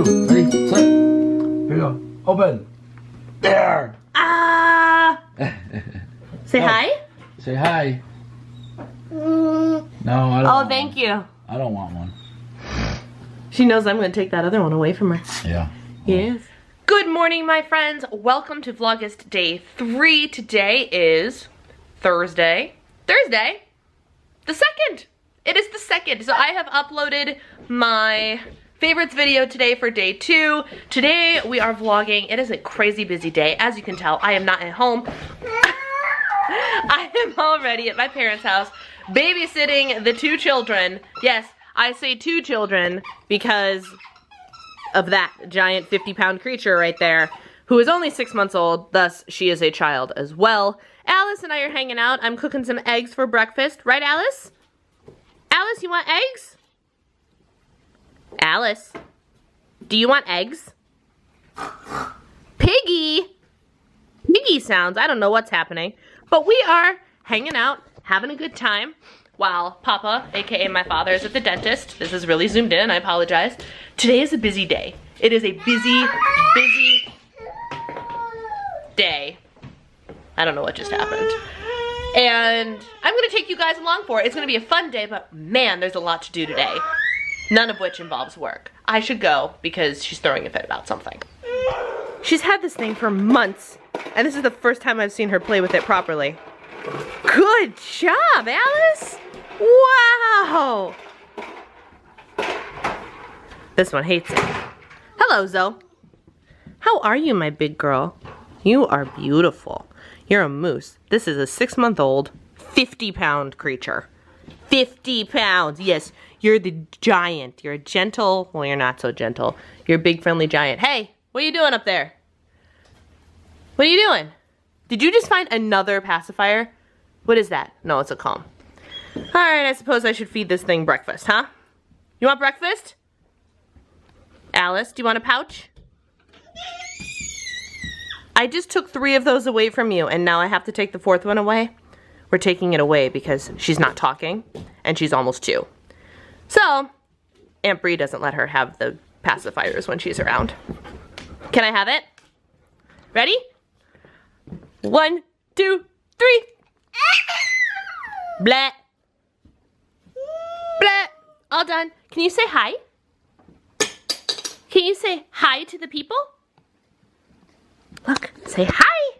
2. Ready, set. Here we go. Open. There. Ah. Say hi. Say hi. No, I don't. Oh, thank you. I don't want one. She knows I'm going to take that other one away from her. Yeah. Yes. Good morning, my friends. Welcome to Vlogust day 3. Today is Thursday. Thursday? The 2nd. It is the 2nd. So I have uploaded my favorites video today for day 2. Today we are vlogging. It is a crazy busy day. As you can tell, I am not at home. I am already at my parents' house babysitting the 2 children. Yes, I say 2 children because of that giant 50-pound creature right there, who is only 6 months old, thus she is a child as well. Alice and I are hanging out. I'm cooking some eggs for breakfast. Right, Alice? Alice, you want eggs? Alice, do you want eggs? Piggy! Piggy sounds. I don't know what's happening. But we are hanging out, having a good time, while Papa, aka my father, is at the dentist. This is really zoomed in, I apologize. Today is a busy day. It is a busy day. I don't know what just happened. And I'm gonna take you guys along for it. It's gonna be a fun day, but man, there's a lot to do today. None of which involves work. I should go because she's throwing a fit about something. She's had this thing for months, and this is the first time I've seen her play with it properly. Good job, Alice! Wow! This one hates it. Hello, Zoe. How are you, my big girl? You are beautiful. You're a moose. This is a 6-month-old, 50-pound creature. 50 pounds. Yes, you're the giant. You're a gentle, well, you're not so gentle. You're a big, friendly giant. Hey, what are you doing up there? What are you doing? Did you just find another pacifier? What is that? No, it's a calm. All right, I suppose I should feed this thing breakfast, huh? You want breakfast? Alice, do you want a pouch? I just took 3 of those away from you, and now I have to take the 4th one away. We're taking it away because she's not talking, and she's almost 2. So, Aunt Bree doesn't let her have the pacifiers when she's around. Can I have it? Ready? 1, 2, 3. Blah. Blah. All done. Can you say hi? Can you say hi to the people? Look, say hi.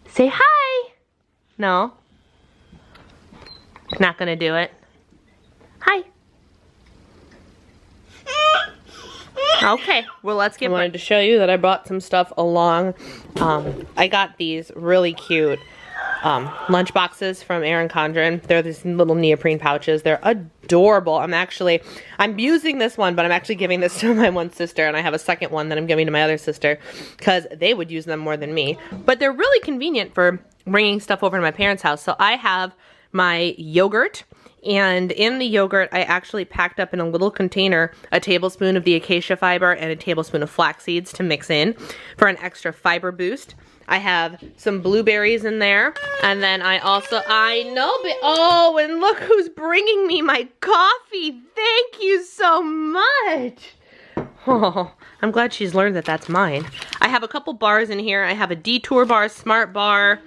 Say hi. No. Not gonna do it. Hi. Okay, well, let's get. I wanted to show you that I brought some stuff along. I got these really cute lunch boxes from Erin Condren. They're these little neoprene pouches. They're adorable. I'm using this one, but I'm actually giving this to my one sister, and I have a second one that I'm giving to my other sister because they would use them more than me. But they're really convenient for bringing stuff over to my parents' house. So I have my yogurt, and in the yogurt, I actually packed up in a little container a tablespoon of the acacia fiber and a tablespoon of flax seeds to mix in for an extra fiber boost. I have some blueberries in there, and then oh, and look who's bringing me my coffee. Thank you so much. Oh, I'm glad she's learned that that's mine. I have a couple bars in here. I have a Detour bar, Smart bar,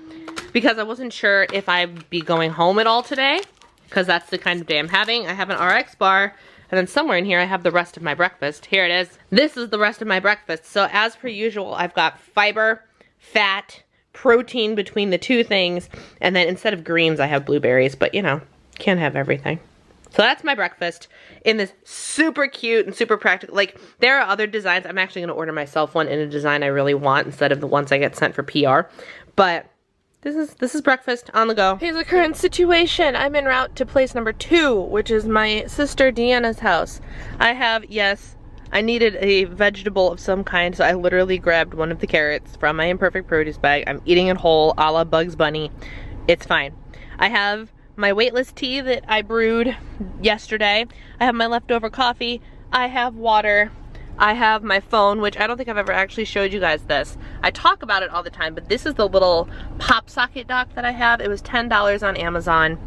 because I wasn't sure if I'd be going home at all today, because that's the kind of day I'm having. I have an RX bar, and then somewhere in here I have the rest of my breakfast. Here it is. This is the rest of my breakfast. So as per usual, I've got fiber, fat, protein between the 2 things, and then instead of greens I have blueberries, but you know, can't have everything. So that's my breakfast in this super cute and super practical, like there are other designs. I'm actually going to order myself one in a design I really want instead of the ones I get sent for PR, but this is breakfast on the go. Here's the current situation. I'm en route to place number 2, which is my sister Deanna's house. I needed a vegetable of some kind, so I literally grabbed one of the carrots from my imperfect produce bag. I'm eating it whole, a la Bugs Bunny. It's fine. I have my weightless tea that I brewed yesterday. I have my leftover coffee. I have water. I have my phone, which I don't think I've ever actually showed you guys this. I talk about it all the time, but this is the little pop socket dock that I have. It was $10 on Amazon.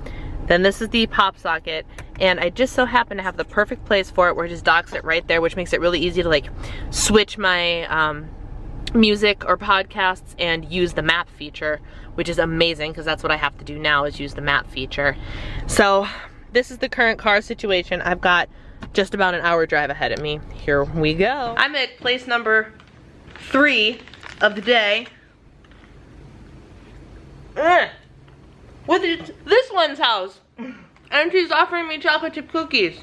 Then this is the pop socket, and I just so happen to have the perfect place for it where it just docks it right there, which makes it really easy to like switch my music or podcasts and use the map feature, which is amazing because that's what I have to do now, is use the map feature. So this is the current car situation. I've got just about an hour drive ahead of me. Here we go. I'm at place number 3 of the day. With this one's house. And she's offering me chocolate chip cookies.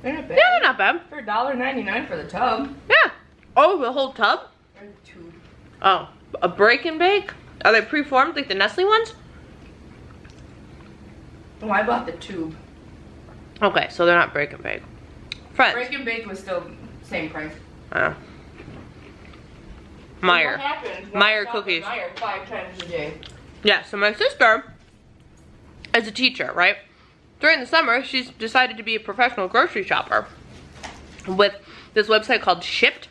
They're not bad. Yeah, they're not bad. For $1.99 for the tub. Yeah. Oh, the whole tub? Or the tube. Oh, a break and bake? Are they preformed like the Nestle ones? Oh, I bought the tube. Okay, so they're not break and bake. Friends. Break and bake was still same price. Meyer. What happens? Meyer cookies. Meyer 5 times a day. Yeah, so my sister is a teacher, right? During the summer, she's decided to be a professional grocery shopper with this website called Shipped.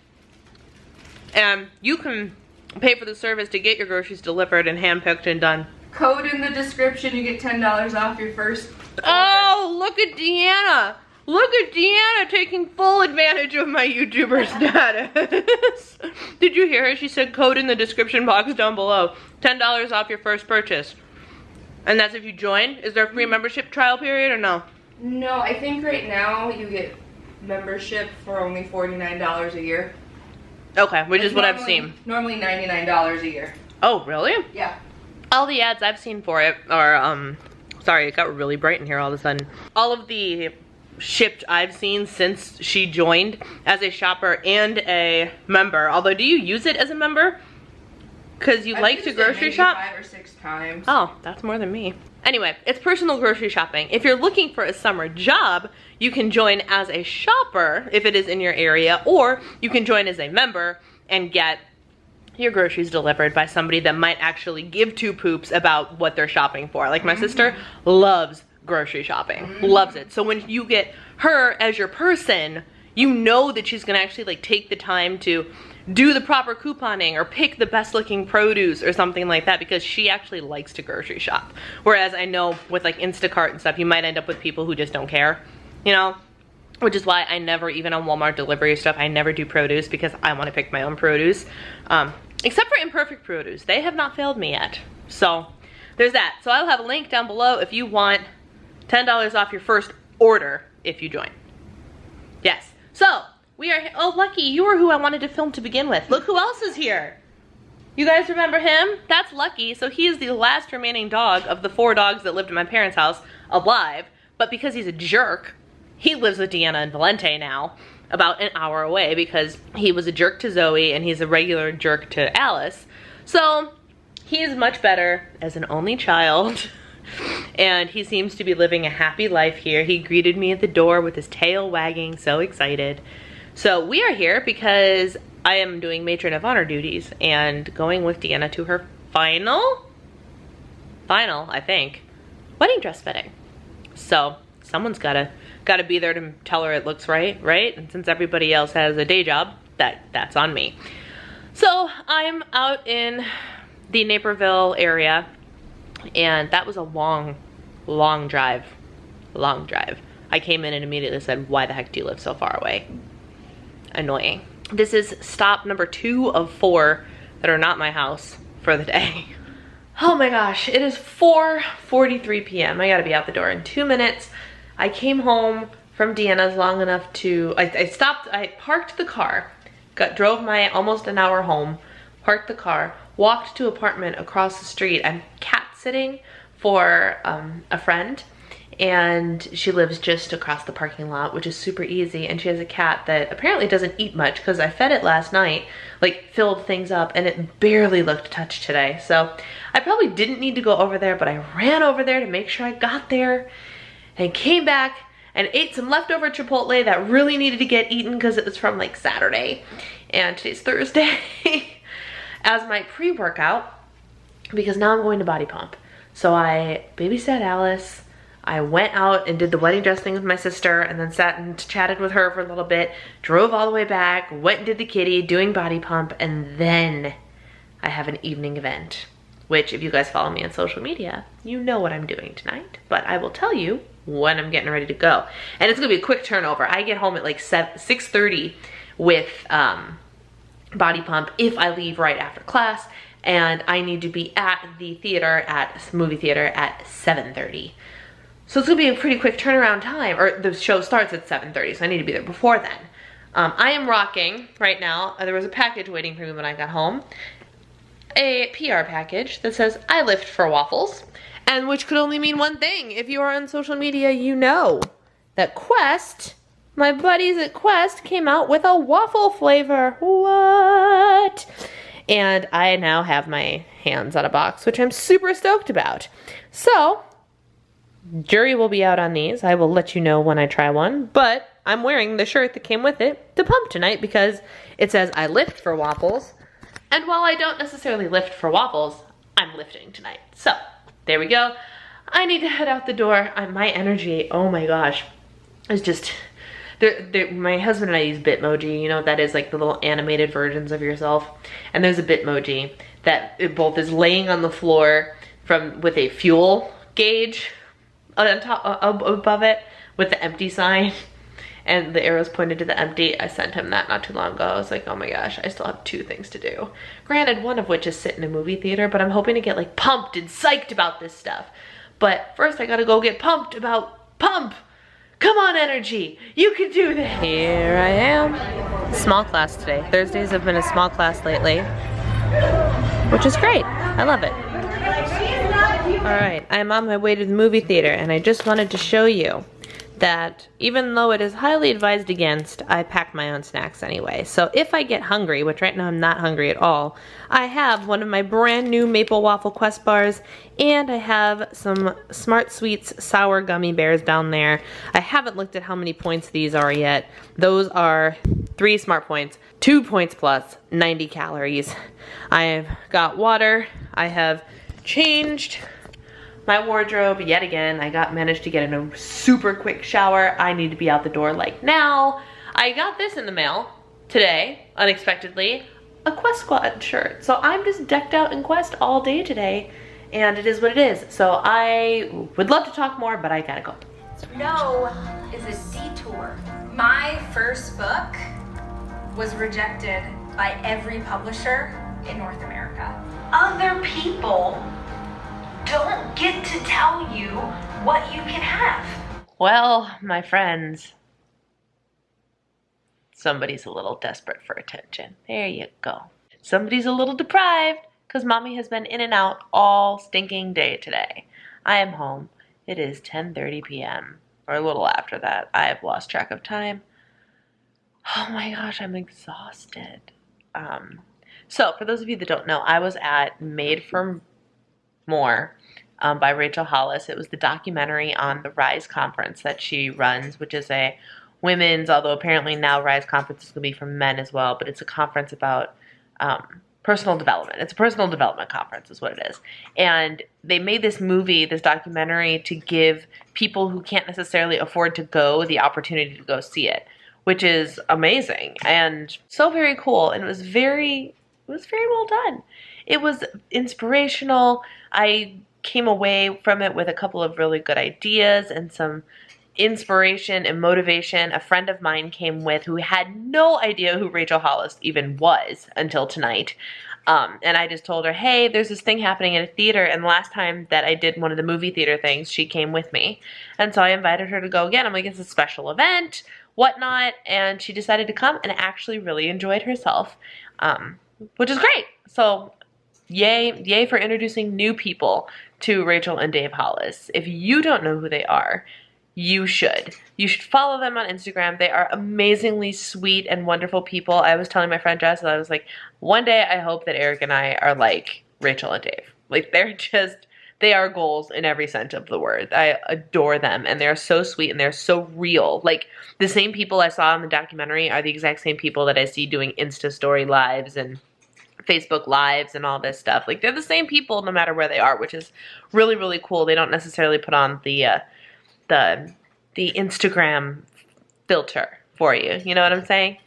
And you can pay for the service to get your groceries delivered and handpicked and done. Code in the description, you get $10 off your first order. Oh, look at Deanna. Look at Deanna taking full advantage of my YouTuber status. Did you hear her? She said code in the description box down below. $10 off your first purchase. And that's if you join? Is there a free membership trial period or no? No, I think right now you get membership for only $49 a year. Okay, which It's is what I've normally- seen. Normally $99 a year. Oh, really? Yeah. All the ads I've seen for it are, sorry, it got really bright in here all of a sudden. All of the Shipped I've seen since she joined as a shopper and a member. Although, do you use it as a member? Because you like to grocery shop? 5 or 6 times. Oh, that's more than me. Anyway, it's personal grocery shopping. If you're looking for a summer job, you can join as a shopper if it is in your area, or you can join as a member and get your groceries delivered by somebody that might actually give two poops about what they're shopping for. Like my sister loves grocery shopping, loves it. So when you get her as your person, you know that she's gonna actually like take the time to do the proper couponing or pick the best looking produce or something like that, because she actually likes to grocery shop. Whereas I know with like Instacart and stuff, you might end up with people who just don't care, you know? Which is why I never, even on Walmart delivery stuff, I never do produce because I want to pick my own produce. Except for imperfect produce. They have not failed me yet. So there's that. So I'll have a link down below if you want $10 off your first order if you join. Yes. So we are, oh Lucky, you were who I wanted to film to begin with. Look who else is here. You guys remember him? That's Lucky. So he is the last remaining dog of the 4 dogs that lived in my parents' house alive. But because he's a jerk, he lives with Deanna and Valente now, about an hour away, because he was a jerk to Zoe and he's a regular jerk to Alice. So he is much better as an only child and he seems to be living a happy life here. He greeted me at the door with his tail wagging, so excited. So we are here because I am doing matron of honor duties and going with Deanna to her final, I think, wedding dress fitting. So someone's gotta be there to tell her it looks right? And since everybody else has a day job, that's on me. So I'm out in the Naperville area, and that was a long drive. I came in and immediately said, why the heck do you live so far away? Annoying. This is stop number 2 of 4 that are not my house for the day. Oh my gosh, it is 4:43 p.m. I gotta be out the door in 2 minutes. I came home from Deanna's long enough to, I parked the car, drove my almost an hour home, parked the car, walked to apartment across the street. I'm cat sitting for a friend, and she lives just across the parking lot, which is super easy, and she has a cat that apparently doesn't eat much because I fed it last night, like filled things up, and it barely looked touched today. So I probably didn't need to go over there, but I ran over there to make sure I got there and came back and ate some leftover Chipotle that really needed to get eaten because it was from like Saturday, and today's Thursday, as my pre-workout, because now I'm going to body pump. So I babysat Alice, I went out and did the wedding dress thing with my sister, and then sat and chatted with her for a little bit, drove all the way back, went and did the kitty, doing body pump, and then I have an evening event. which if you guys follow me on social media, you know what I'm doing tonight, but I will tell you when I'm getting ready to go. And it's gonna be a quick turnover. I get home at like 6:30 with body pump if I leave right after class, and I need to be at the theater, movie theater at 7:30. So it's gonna be a pretty quick turnaround time, or the show starts at 7:30, so I need to be there before then. I am rocking right now. There was a package waiting for me when I got home. A PR package that says, I lift for waffles, and which could only mean one thing. If you are on social media, you know that Quest, my buddies at Quest, came out with a waffle flavor. What? And I now have my hands on a box, which I'm super stoked about. So, jury will be out on these. I will let you know when I try one, but I'm wearing the shirt that came with it to pump tonight because it says I lift for waffles. And while I don't necessarily lift for waffles, I'm lifting tonight. So, there we go. I need to head out the door. My energy, oh my gosh, is just... my husband and I use Bitmoji. You know what that is? Like the little animated versions of yourself. And there's a Bitmoji that it both is laying on the floor with a fuel gauge on top, above it with the empty sign. And the arrows pointed to the empty. I sent him that not too long ago. I was like, oh my gosh, I still have 2 things to do. Granted, one of which is sit in a movie theater, but I'm hoping to get like pumped and psyched about this stuff. But first I gotta go get pumped about pump. Come on, energy, you can do this. Here I am. Small class today. Thursdays have been a small class lately, which is great. I love it. All right, I'm on my way to the movie theater, and I just wanted to show you that even though it is highly advised against, I pack my own snacks anyway. So if I get hungry, which right now I'm not hungry at all, I have one of my brand new Maple Waffle Quest bars, and I have some Smart Sweets sour gummy bears down there. I haven't looked at how many points these are yet. Those are 3 smart points, 2 points plus, 90 calories. I've got water. I have changed my wardrobe yet again. I managed to get in a super quick shower. I need to be out the door like now. I got this in the mail today, unexpectedly, a Quest Squad shirt. So I'm just decked out in Quest all day today, and it is what it is. So I would love to talk more, but I gotta go. No is a detour. My first book was rejected by every publisher in North America. Other people don't get to tell you what you can have. Well, my friends, somebody's a little desperate for attention. There you go. Somebody's a little deprived because mommy has been in and out all stinking day today. I am home. It is 10:30 p.m. or a little after that. I have lost track of time. Oh my gosh, I'm exhausted. So for those of you that don't know, I was at Made for More by Rachel Hollis. It was the documentary on the Rise conference that she runs, which is a women's, although apparently now Rise conference is going to be for men as well, but it's a conference about personal development. It's a personal development conference is what it is. And they made this movie, this documentary, to give people who can't necessarily afford to go the opportunity to go see it, which is amazing and so very cool. And it was very well done. It was inspirational. I came away from it with a couple of really good ideas and some inspiration and motivation. A friend of mine came with who had no idea who Rachel Hollis even was until tonight. And I just told her, hey, there's this thing happening at a theater, and the last time that I did one of the movie theater things, she came with me. And so I invited her to go again. I'm like, it's a special event, whatnot, and she decided to come and actually really enjoyed herself, which is great. So yay for introducing new people to Rachel and Dave Hollis. If you don't know who they are, you should. You should follow them on Instagram. They are amazingly sweet and wonderful people. I was telling my friend Jess, I was like, one day I hope that Eric and I are like Rachel and Dave. Like, they are goals in every sense of the word. I adore them, and they're so sweet and they're so real. Like, the same people I saw in the documentary are the exact same people that I see doing Insta story lives and Facebook lives and all this stuff. Like, they're the same people no matter where they are, which is really, really cool. They don't necessarily put on the Instagram filter for you. You know what I'm saying?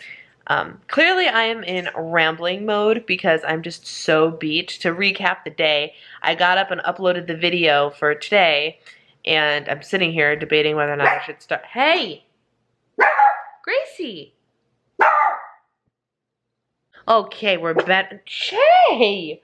Clearly I am in rambling mode because I'm just so beat. To recap the day, I got up and uploaded the video for today, and I'm sitting here debating whether or not I should start. Hey! Gracie! Okay, we're better. Shay!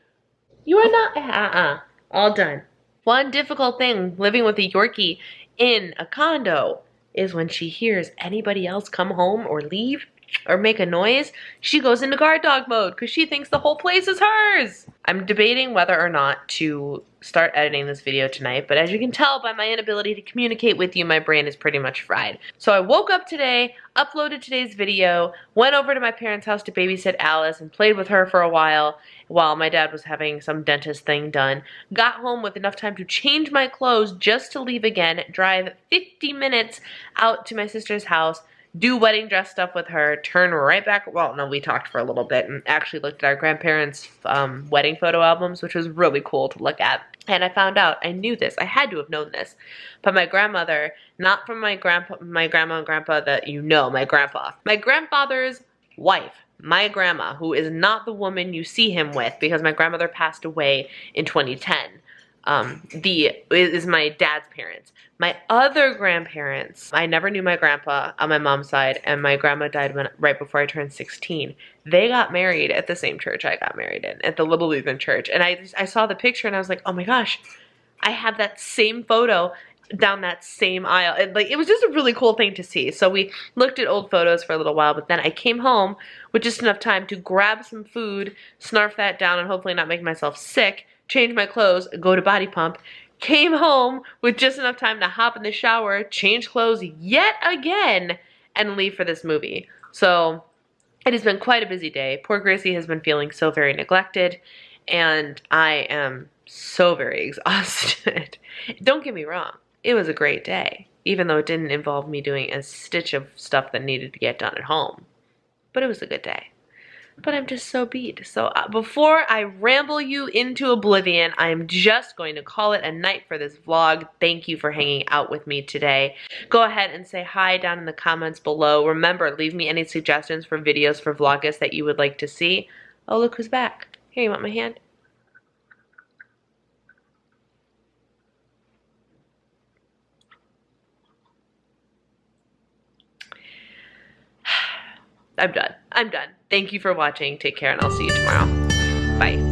You are not, all done. One difficult thing living with a Yorkie in a condo is when she hears anybody else come home or leave or make a noise, she goes into guard dog mode because she thinks the whole place is hers. I'm debating whether or not to start editing this video tonight, but as you can tell by my inability to communicate with you, my brain is pretty much fried. So I woke up today, uploaded today's video, went over to my parents' house to babysit Alice and played with her for a while my dad was having some dentist thing done. Got home with enough time to change my clothes just to leave again, drive 50 minutes out to my sister's house, do wedding dress stuff with her, turn right back. Well, no, we talked for a little bit and actually looked at our grandparents' wedding photo albums, which was really cool to look at. And I found out, I knew this, I had to have known this, but my grandmother, not from my grandma and grandpa that you know, my grandpa, my grandfather's wife, my grandma, who is not the woman you see him with because my grandmother passed away in 2010, is my dad's parents. My other grandparents, I never knew my grandpa on my mom's side, and my grandma died right before I turned 16. They got married at the same church I got married in, at the Little Lutheran Church. And I saw the picture and I was like, oh my gosh, I have that same photo down that same aisle. It was just a really cool thing to see. So we looked at old photos for a little while, but then I came home with just enough time to grab some food, snarf that down, and hopefully not make myself sick, change my clothes, go to Body Pump, came home with just enough time to hop in the shower, change clothes yet again, and leave for this movie. So it has been quite a busy day. Poor Gracie has been feeling so very neglected, and I am so very exhausted. Don't get me wrong, it was a great day, even though it didn't involve me doing a stitch of stuff that needed to get done at home. But it was a good day. But I'm just so beat. So before I ramble you into oblivion, I'm just going to call it a night for this vlog. Thank you for hanging out with me today. Go ahead and say hi down in the comments below. Remember, leave me any suggestions for videos for Vlogust that you would like to see. Oh, look who's back. Here, you want my hand? I'm done. I'm done. Thank you for watching. Take care, and I'll see you tomorrow. Bye.